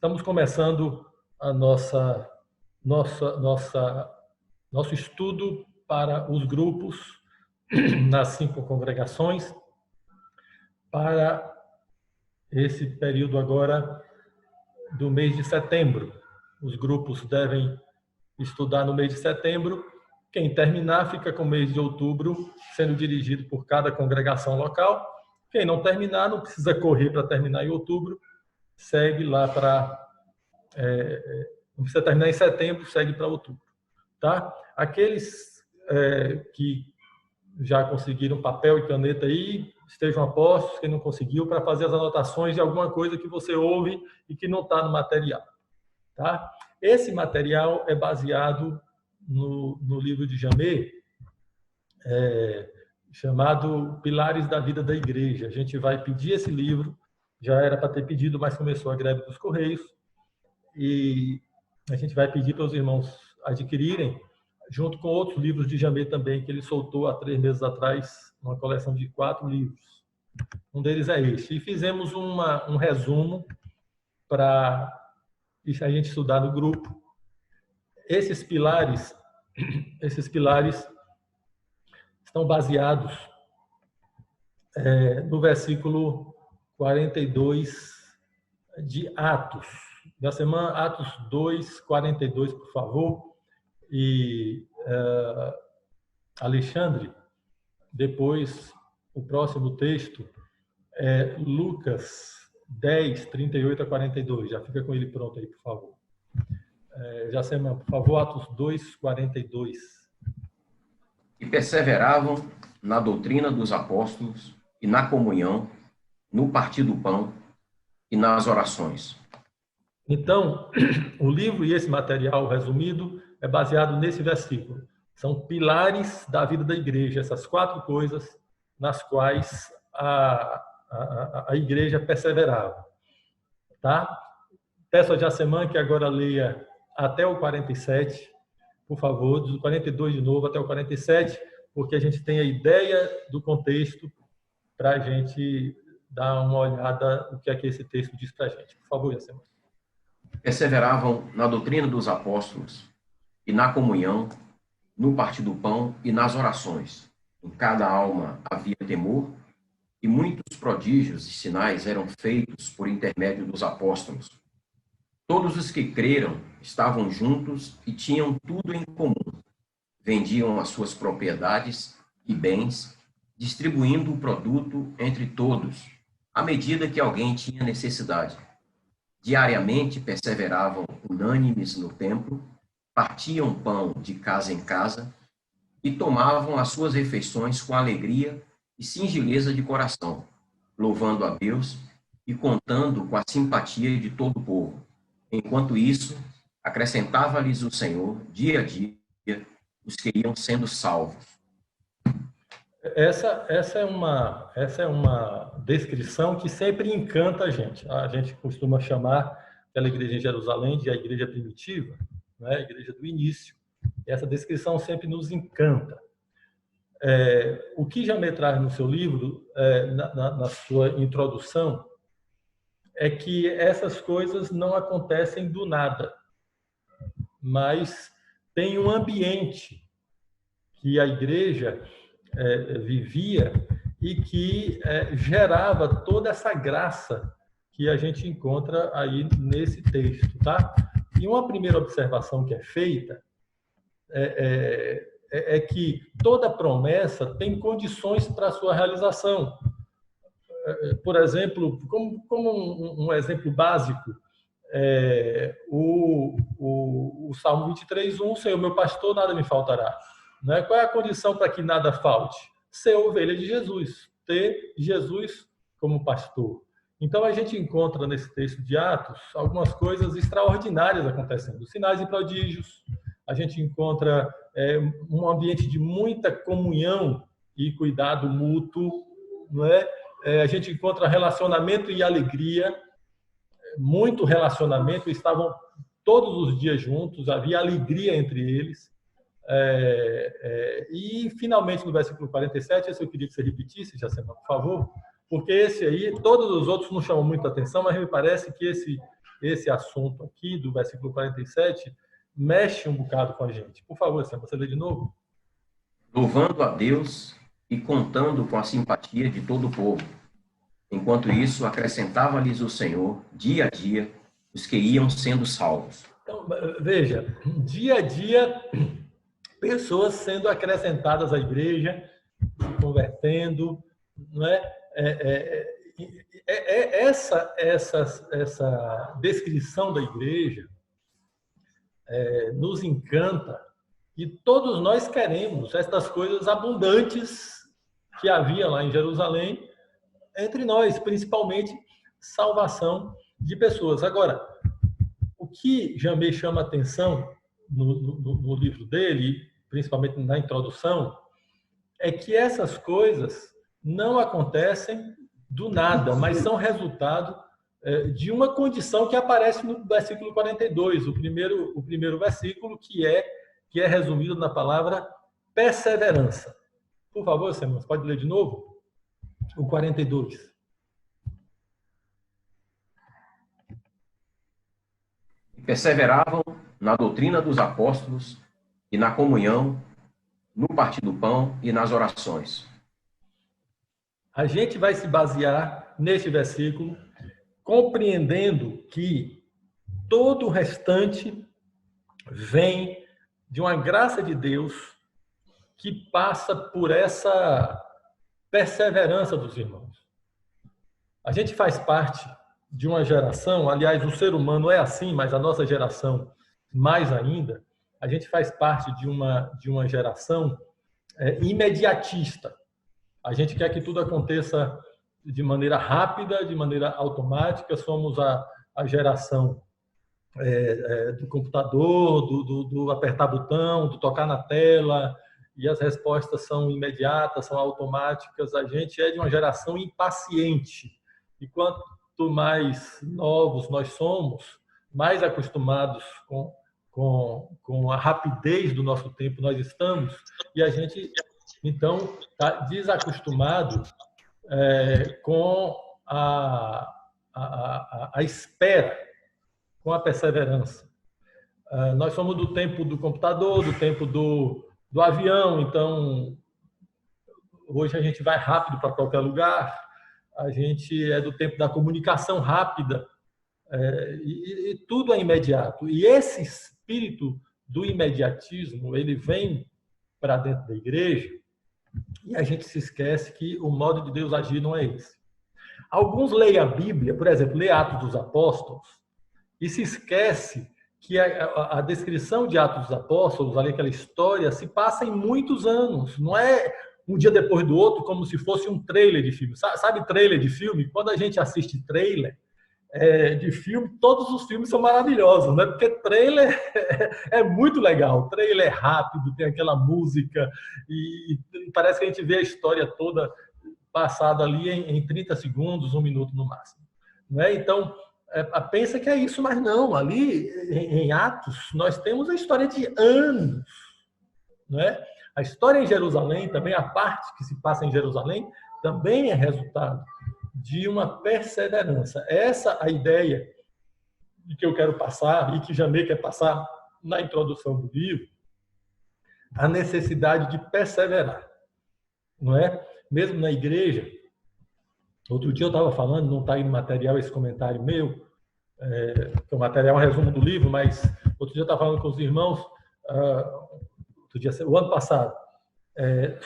Estamos começando a nosso estudo para os grupos nas 5 congregações para esse período agora do mês de setembro. Os grupos devem estudar no mês de setembro. Quem terminar fica com o mês de outubro sendo dirigido por cada congregação local. Quem não terminar não precisa correr para terminar em outubro, segue lá para... não precisa terminar em setembro, segue para outubro. Tá? Aqueles que já conseguiram papel e caneta aí, estejam a postos, quem não conseguiu, para fazer as anotações de alguma coisa que você ouve e que não está no material. Tá? Esse material é baseado no livro de Jamê, chamado Pilares da Vida da Igreja. A gente vai pedir esse livro, já era para ter pedido, mas começou a greve dos Correios, e a gente vai pedir para os irmãos adquirirem, junto com outros livros de Jamê também, que ele soltou há 3 meses atrás, uma coleção de 4 livros. Um deles é esse. E fizemos um resumo para a gente estudar no grupo. Esses pilares estão baseados no versículo 42 de Atos. Da semana, Atos 2, 42, por favor. E Alexandre, depois o próximo texto é Lucas 10, 38 a 42. Já fica com ele pronto aí, por favor. Jacema, por favor, Atos 2, 42. E perseveravam na doutrina dos apóstolos e na comunhão, no partir do pão e nas orações. Então, o livro e esse material resumido é baseado nesse versículo. São pilares da vida da igreja, essas 4 coisas nas quais a igreja perseverava. Tá? Peço a Jacemã que agora leia até o 47, por favor, do 42 de novo até o 47, porque a gente tem a ideia do contexto para a gente dar uma olhada no que é que esse texto diz para a gente. Por favor, Jacemã. Perseveravam na doutrina dos apóstolos e na comunhão, no partir do pão e nas orações. Em cada alma havia temor, e muitos prodígios e sinais eram feitos por intermédio dos apóstolos. Todos os que creram estavam juntos e tinham tudo em comum. Vendiam as suas propriedades e bens, distribuindo o produto entre todos, à medida que alguém tinha necessidade. Diariamente perseveravam unânimes no templo, partiam pão de casa em casa e tomavam as suas refeições com alegria e singeleza de coração, louvando a Deus e contando com a simpatia de todo o povo. Enquanto isso, acrescentava-lhes o Senhor, dia a dia, os que iam sendo salvos. Essa é uma descrição que sempre encanta a gente. A gente costuma chamar aquela igreja em Jerusalém de a igreja primitiva, né? A igreja do início. Essa descrição sempre nos encanta. O que Jamê traz no seu livro, na sua introdução, é que essas coisas não acontecem do nada, mas tem um ambiente que a igreja vivia e que gerava toda essa graça que a gente encontra aí nesse texto, tá? E uma primeira observação que é feita é que toda promessa tem condições para a sua realização. Por exemplo, como um exemplo básico, o Salmo 23:1, Senhor, meu pastor, nada me faltará. Né? Qual é a condição para que nada falte? Ser ovelha de Jesus, ter Jesus como pastor. Então, a gente encontra nesse texto de Atos algumas coisas extraordinárias acontecendo, sinais e prodígios. A gente encontra um ambiente de muita comunhão e cuidado mútuo, não é? A gente encontra relacionamento e alegria, muito relacionamento, estavam todos os dias juntos, havia alegria entre eles. E, finalmente, no versículo 47, esse eu queria que você repetisse, Jacema, por favor, porque esse aí, todos os outros não chamam muita atenção, mas me parece que esse esse assunto aqui do versículo 47 mexe um bocado com a gente. Por favor, você lê de novo? Louvando a Deus e contando com a simpatia de todo o povo. Enquanto isso, acrescentava-lhes o Senhor, dia a dia, os que iam sendo salvos. Então, veja, dia a dia, pessoas sendo acrescentadas à igreja, se convertendo, não é? Essa descrição da igreja nos encanta, e todos nós queremos estas coisas abundantes que havia lá em Jerusalém entre nós, principalmente salvação de pessoas. Agora, o que Jamê chama atenção no livro dele, principalmente na introdução, é que essas coisas não acontecem do nada, mas são resultado de uma condição que aparece no versículo 42, o primeiro versículo, que é resumido na palavra perseverança. Por favor, Samuel, pode ler de novo? O 42. Perseveravam na doutrina dos apóstolos e na comunhão, no partir do pão e nas orações. A gente vai se basear neste versículo, compreendendo que todo o restante vem de uma graça de Deus que passa por essa perseverança dos irmãos. A gente faz parte de uma geração, aliás, o ser humano é assim, mas a nossa geração mais ainda, a gente faz parte de uma geração imediatista. A gente quer que tudo aconteça de maneira rápida, de maneira automática. Somos a geração do computador, do apertar botão, do tocar na tela, e as respostas são imediatas, são automáticas. A gente é de uma geração impaciente. E quanto mais novos nós somos, mais acostumados com a rapidez do nosso tempo nós estamos, e a gente, então, está desacostumado com a espera, com a perseverança. Nós somos do tempo do computador, do tempo do avião, então hoje a gente vai rápido para qualquer lugar, a gente é do tempo da comunicação rápida, e tudo é imediato. E esse espírito do imediatismo, ele vem para dentro da igreja, e a gente se esquece que o modo de Deus agir não é esse. Alguns leem a Bíblia, por exemplo, lê Atos dos Apóstolos, e se esquece que a descrição de Atos dos Apóstolos, ali aquela história, se passa em muitos anos. Não é um dia depois do outro, como se fosse um trailer de filme. Sabe trailer de filme? Quando a gente assiste trailer de filme, todos os filmes são maravilhosos, né? Porque trailer é muito legal. Trailer é rápido, tem aquela música, e parece que a gente vê a história toda passada ali em 30 segundos, 1 minuto no máximo. Não é? Então, pensa que é isso, mas não. Ali, em Atos, nós temos a história de anos. Não é? A história em Jerusalém, também a parte que se passa em Jerusalém, também é resultado de uma perseverança. Essa é a ideia que eu quero passar, e que Jamê quer passar na introdução do livro, a necessidade de perseverar. Não é? Mesmo na igreja, outro dia eu estava falando, não está aí no material esse comentário meu, o material é um resumo do livro, mas outro dia eu estava falando com os irmãos, o ano passado,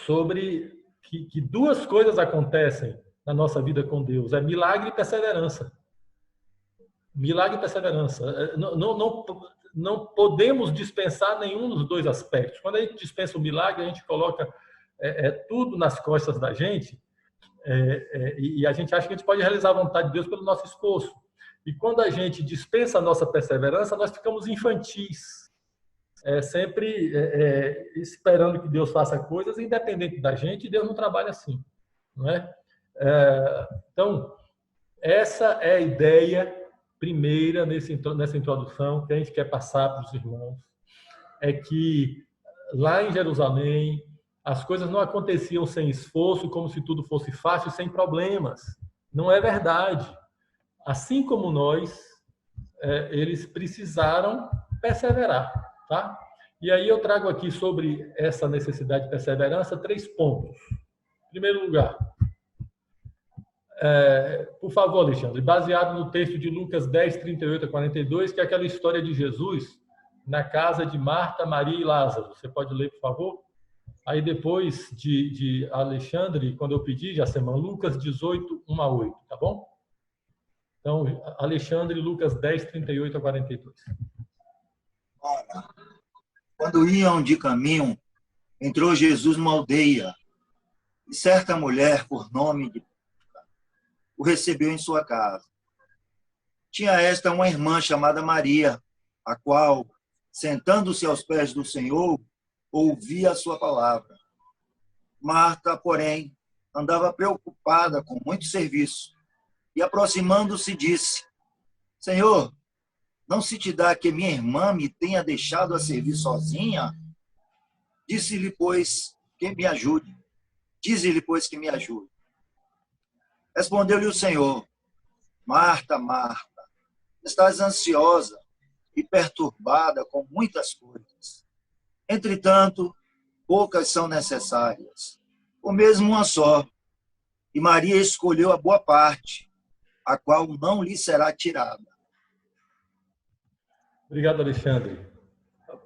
sobre que duas coisas acontecem na nossa vida com Deus, é milagre e perseverança. Milagre e perseverança. Não podemos dispensar nenhum dos dois aspectos. Quando a gente dispensa o milagre, a gente coloca tudo nas costas da gente, e a gente acha que a gente pode realizar a vontade de Deus pelo nosso esforço. E quando a gente dispensa a nossa perseverança, nós ficamos infantis, sempre esperando que Deus faça coisas, independente da gente, e Deus não trabalha assim. Não é? Então, essa é a ideia primeira nessa introdução que a gente quer passar para os irmãos, é que lá em Jerusalém as coisas não aconteciam sem esforço, como se tudo fosse fácil, sem problemas. Não é verdade. Assim como nós, eles precisaram perseverar, tá? E aí eu trago aqui sobre essa necessidade de perseverança 3 pontos. Em primeiro lugar, por favor, Alexandre, baseado no texto de Lucas 10, 38 a 42, que é aquela história de Jesus na casa de Marta, Maria e Lázaro. Você pode ler, por favor? Aí depois de Alexandre, quando eu pedir, já semana, Lucas 18, 1 a 8, tá bom? Então, Alexandre, Lucas 10, 38 a 42. Ora, quando iam de caminho, entrou Jesus numa aldeia, e certa mulher, por nome de o recebeu em sua casa. Tinha esta uma irmã chamada Maria, a qual, sentando-se aos pés do Senhor, ouvia a sua palavra. Marta, porém, andava preocupada com muito serviço, e aproximando-se disse: Senhor, não se te dá que minha irmã me tenha deixado a servir sozinha? Disse-lhe, pois, que me ajude. Dize-lhe, pois, que me ajude. Respondeu-lhe o Senhor: Marta, Marta, estás ansiosa e perturbada com muitas coisas. Entretanto, poucas são necessárias, ou mesmo uma só. E Maria escolheu a boa parte, a qual não lhe será tirada. Obrigado, Alexandre.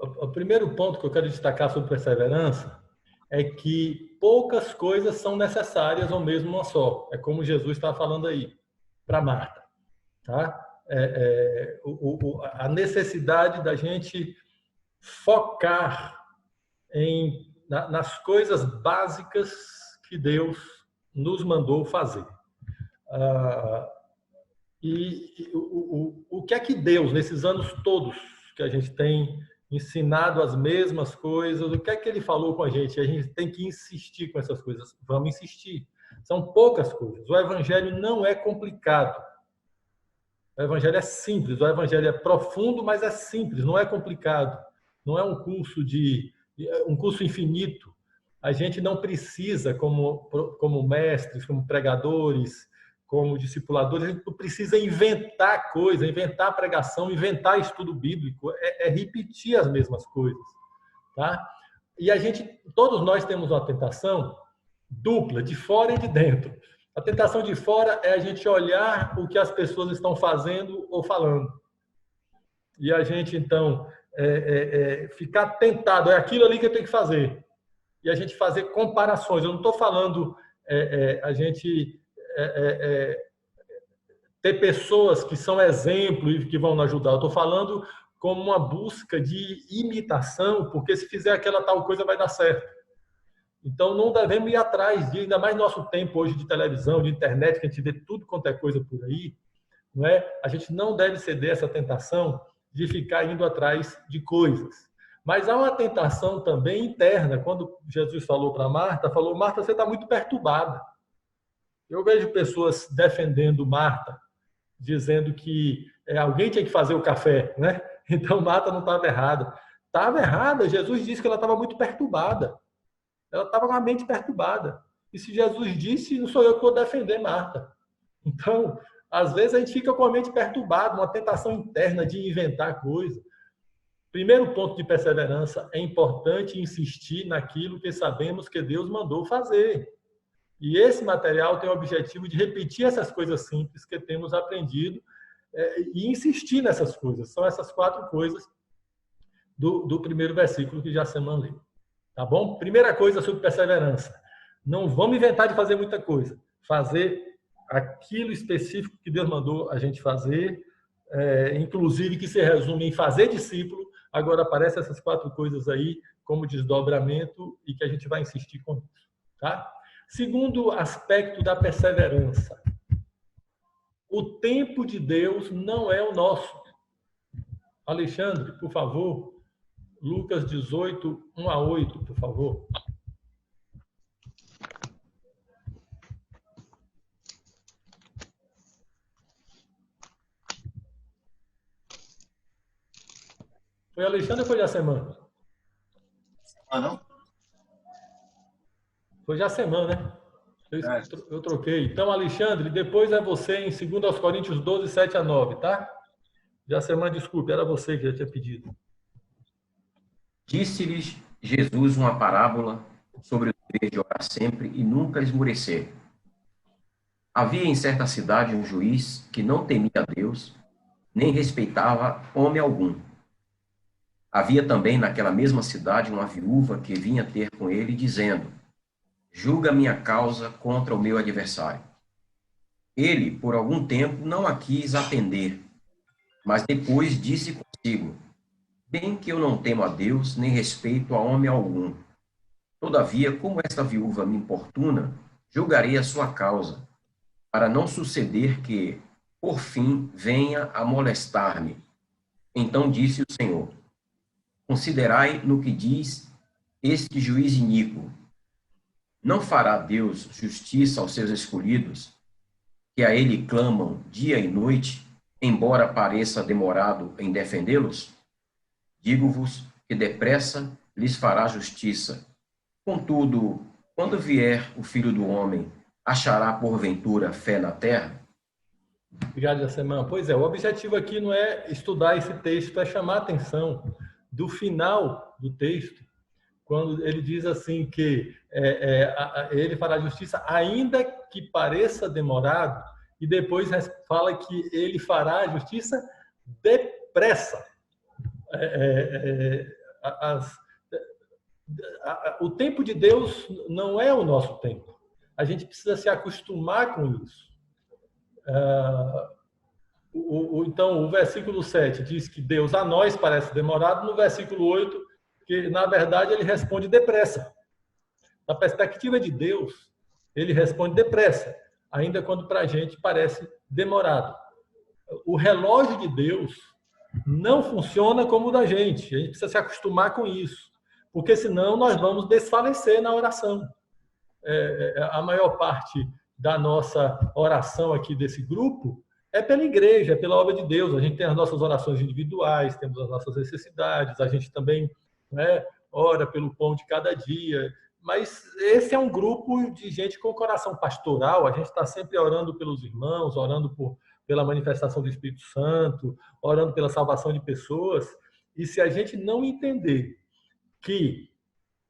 O primeiro ponto que eu quero destacar sobre perseverança é que poucas coisas são necessárias, ou mesmo uma só. É como Jesus está falando aí para Marta. Tá? A necessidade da gente focar nas coisas básicas que Deus nos mandou fazer. O que é que Deus, nesses anos todos que a gente tem ensinado as mesmas coisas, o que é que Ele falou com a gente? A gente tem que insistir com essas coisas. Vamos insistir. São poucas coisas. O Evangelho não é complicado. O Evangelho é simples. O Evangelho é profundo, mas é simples. Não é complicado. Não é um curso infinito. A gente não precisa, como mestres, como pregadores, como discipuladores, a gente não precisa inventar coisa, inventar pregação, inventar estudo bíblico, é repetir as mesmas coisas, tá? E todos nós temos uma tentação dupla, de fora e de dentro. A tentação de fora é a gente olhar o que as pessoas estão fazendo ou falando. E a gente, então, ficar tentado, é aquilo ali que eu tenho que fazer. E a gente fazer comparações. Eu não estou falando a gente ter pessoas que são exemplo e que vão nos ajudar. Eu estou falando como uma busca de imitação, porque se fizer aquela tal coisa vai dar certo. Então não devemos ir atrás de, ainda mais no nosso tempo hoje de televisão, de internet, que a gente vê tudo quanto é coisa por aí, não é? A gente não deve ceder essa tentação de ficar indo atrás de coisas. Mas há uma tentação também interna. Quando Jesus falou para Marta, falou: Marta, você está muito perturbada. Eu vejo pessoas defendendo Marta, dizendo que alguém tinha que fazer o café, né? Então Marta não estava errada. Estava errada. Jesus disse que ela estava muito perturbada. Ela estava com a mente perturbada. E se Jesus disse, não sou eu que vou defender Marta. Então, às vezes a gente fica com a mente perturbada, uma tentação interna de inventar coisa. Primeiro ponto de perseverança, é importante insistir naquilo que sabemos que Deus mandou fazer. E esse material tem o objetivo de repetir essas coisas simples que temos aprendido e insistir nessas coisas. São essas 4 coisas do primeiro versículo que já semana leu. Tá bom? Primeira coisa sobre perseverança. Não vamos inventar de fazer muita coisa. Fazer aquilo específico que Deus mandou a gente fazer, inclusive que se resume em fazer discípulo. Agora aparecem essas 4 coisas aí como desdobramento e que a gente vai insistir com isso. Tá? Segundo aspecto da perseverança. O tempo de Deus não é o nosso. Alexandre, por favor. Lucas 18, 1 a 8, por favor. Foi Alexandre ou foi já semana? Não? Foi já semana, né? Eu troquei. Então, Alexandre, depois é você em 2 Coríntios 12, 7 a 9, tá? Jacemã, desculpe, era você que já tinha pedido. Disse-lhes Jesus uma parábola sobre o dever de orar sempre e nunca esmorecer. Havia em certa cidade um juiz que não temia a Deus, nem respeitava homem algum. Havia também naquela mesma cidade uma viúva que vinha ter com ele, dizendo: julga minha causa contra o meu adversário. Ele, por algum tempo, não a quis atender, mas depois disse consigo: bem que eu não temo a Deus, nem respeito a homem algum. Todavia, como esta viúva me importuna, julgarei a sua causa, para não suceder que, por fim, venha a molestar-me. Então disse o Senhor: considerai no que diz este juiz iníquo. Não fará Deus justiça aos seus escolhidos, que a ele clamam dia e noite, embora pareça demorado em defendê-los? Digo-vos que depressa lhes fará justiça. Contudo, quando vier o Filho do Homem, achará porventura fé na terra? Obrigado, Jacemã. Pois é, o objetivo aqui não é estudar esse texto, é chamar a atenção do final do texto, quando ele diz assim que ele fará justiça ainda que pareça demorado, e depois fala que ele fará justiça depressa. O tempo de Deus não é o nosso tempo. A gente precisa se acostumar com isso. Então, o versículo 7 diz que Deus a nós parece demorado, no versículo 8, que, na verdade, ele responde depressa. Na perspectiva de Deus, ele responde depressa, ainda quando para a gente parece demorado. O relógio de Deus não funciona como o da gente. A gente precisa se acostumar com isso, porque senão nós vamos desfalecer na oração. A maior parte da nossa oração aqui desse grupo é pela igreja, é pela obra de Deus. A gente tem as nossas orações individuais, temos as nossas necessidades, a gente também ora pelo pão de cada dia. Mas esse é um grupo de gente com coração pastoral. A gente está sempre orando pelos irmãos, orando pela manifestação do Espírito Santo, orando pela salvação de pessoas. E se a gente não entender que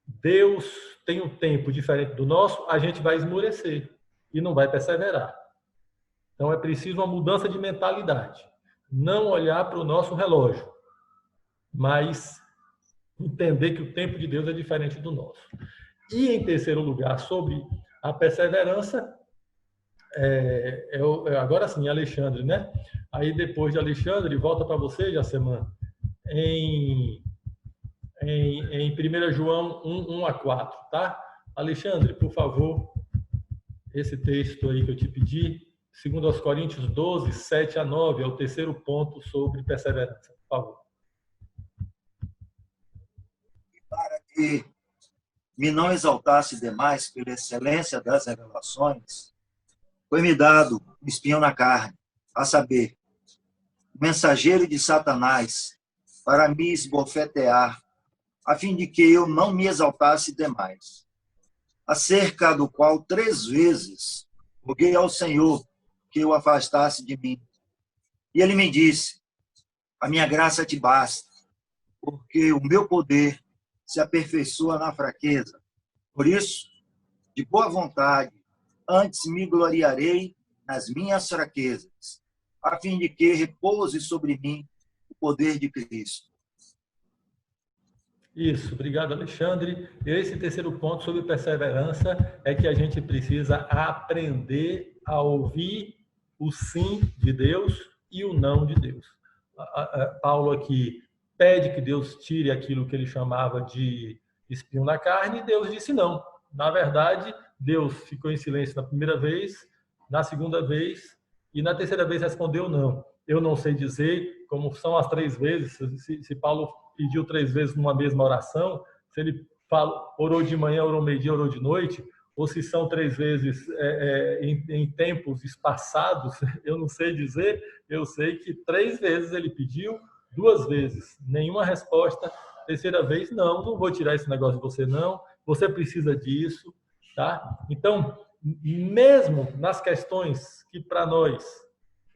Deus tem um tempo diferente do nosso, a gente vai esmorecer e não vai perseverar. Então é preciso uma mudança de mentalidade. Não olhar para o nosso relógio, mas entender que o tempo de Deus é diferente do nosso. E, em terceiro lugar, sobre a perseverança, agora sim, Alexandre, né? Aí, depois de Alexandre, volta para você, Jacemã, em 1 João 1:4, tá? Alexandre, por favor, esse texto aí que eu te pedi, 2 Coríntios 12, 7-9, é o terceiro ponto sobre perseverança, por favor. Para que me não exaltasse demais pela excelência das revelações, foi-me dado um espinho na carne, a saber, o mensageiro de Satanás, para me esbofetear, a fim de que eu não me exaltasse demais, acerca do qual 3 vezes roguei ao Senhor que o afastasse de mim. E ele me disse: a minha graça te basta, porque o meu poder se aperfeiçoa na fraqueza. Por isso, de boa vontade, antes me gloriarei nas minhas fraquezas, a fim de que repouse sobre mim o poder de Cristo. Isso, obrigado, Alexandre. Esse terceiro ponto sobre perseverança é que a gente precisa aprender a ouvir o sim de Deus e o não de Deus. Paulo aqui pede que Deus tire aquilo que ele chamava de espinho na carne, e Deus disse não. Na verdade, Deus ficou em silêncio na primeira vez, na segunda vez, e na terceira vez respondeu não. Eu não sei dizer como são as 3 vezes, se Paulo pediu 3 vezes numa mesma oração, se ele orou de manhã, orou meio-dia, orou de noite, ou se são 3 vezes em tempos espaçados, eu não sei dizer. Eu sei que 3 vezes ele pediu, 2 vezes nenhuma resposta, terceira vez não vou tirar esse negócio de você não, você precisa disso, tá? Então, mesmo nas questões que para nós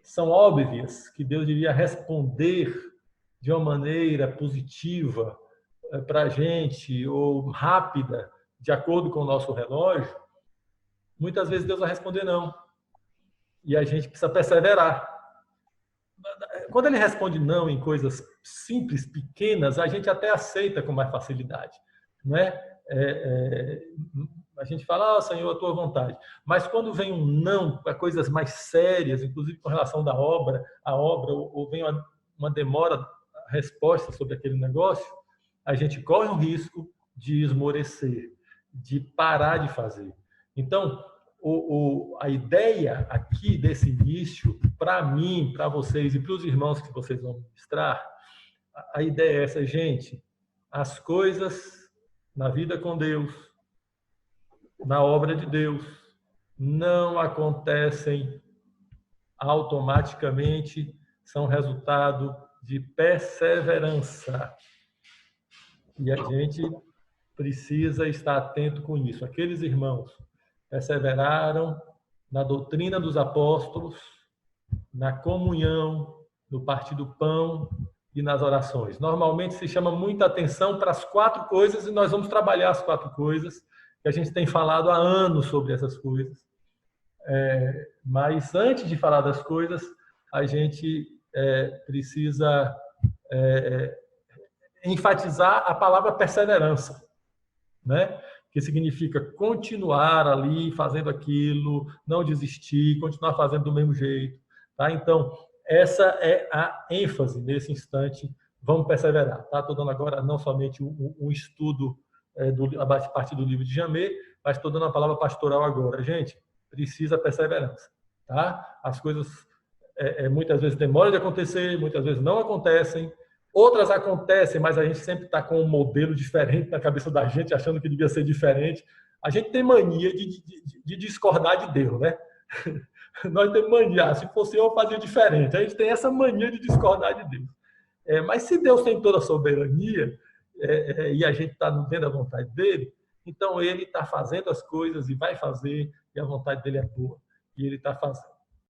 são óbvias, que Deus devia responder de uma maneira positiva para a gente, ou rápida, de acordo com o nosso relógio, muitas vezes Deus vai responder não. E a gente precisa perseverar. Quando ele responde não em coisas simples, pequenas, a gente até aceita com mais facilidade, não é? A gente fala, Senhor, a tua vontade. Mas quando vem um não para coisas mais sérias, inclusive com relação à obra, ou vem uma demora a resposta sobre aquele negócio, a gente corre o risco de esmorecer, de parar de fazer. Então, a ideia aqui desse início, para mim, para vocês e para os irmãos que vocês vão ministrar, a ideia é essa, gente. As coisas na vida com Deus, na obra de Deus, não acontecem automaticamente, são resultado de perseverança. E a gente precisa estar atento com isso. Aqueles irmãos perseveraram na doutrina dos apóstolos, na comunhão, no partir do pão e nas orações. Normalmente se chama muita atenção para as 4 coisas e nós vamos trabalhar as 4 coisas, que a gente tem falado há anos sobre essas coisas. Mas antes de falar das coisas, a gente precisa enfatizar a palavra perseverança, né? Que significa continuar ali fazendo aquilo, não desistir, continuar fazendo do mesmo jeito, tá? Então, essa é a ênfase nesse instante. Vamos perseverar, tá? Estou dando agora não somente um estudo a partir do livro de Jamê, mas estou dando a palavra pastoral agora. Gente, precisa perseverança, tá? As coisas muitas vezes demoram de acontecer, muitas vezes não acontecem. Outras acontecem, mas a gente sempre está com um modelo diferente na cabeça da gente, achando que devia ser diferente. A gente tem mania de discordar de Deus, né? Nós temos mania, se fosse eu fazia diferente. A gente tem essa mania de discordar de Deus. Mas se Deus tem toda a soberania, e a gente está dentro da vontade dele, então ele está fazendo as coisas e vai fazer, e a vontade dele é boa, e ele está fazendo.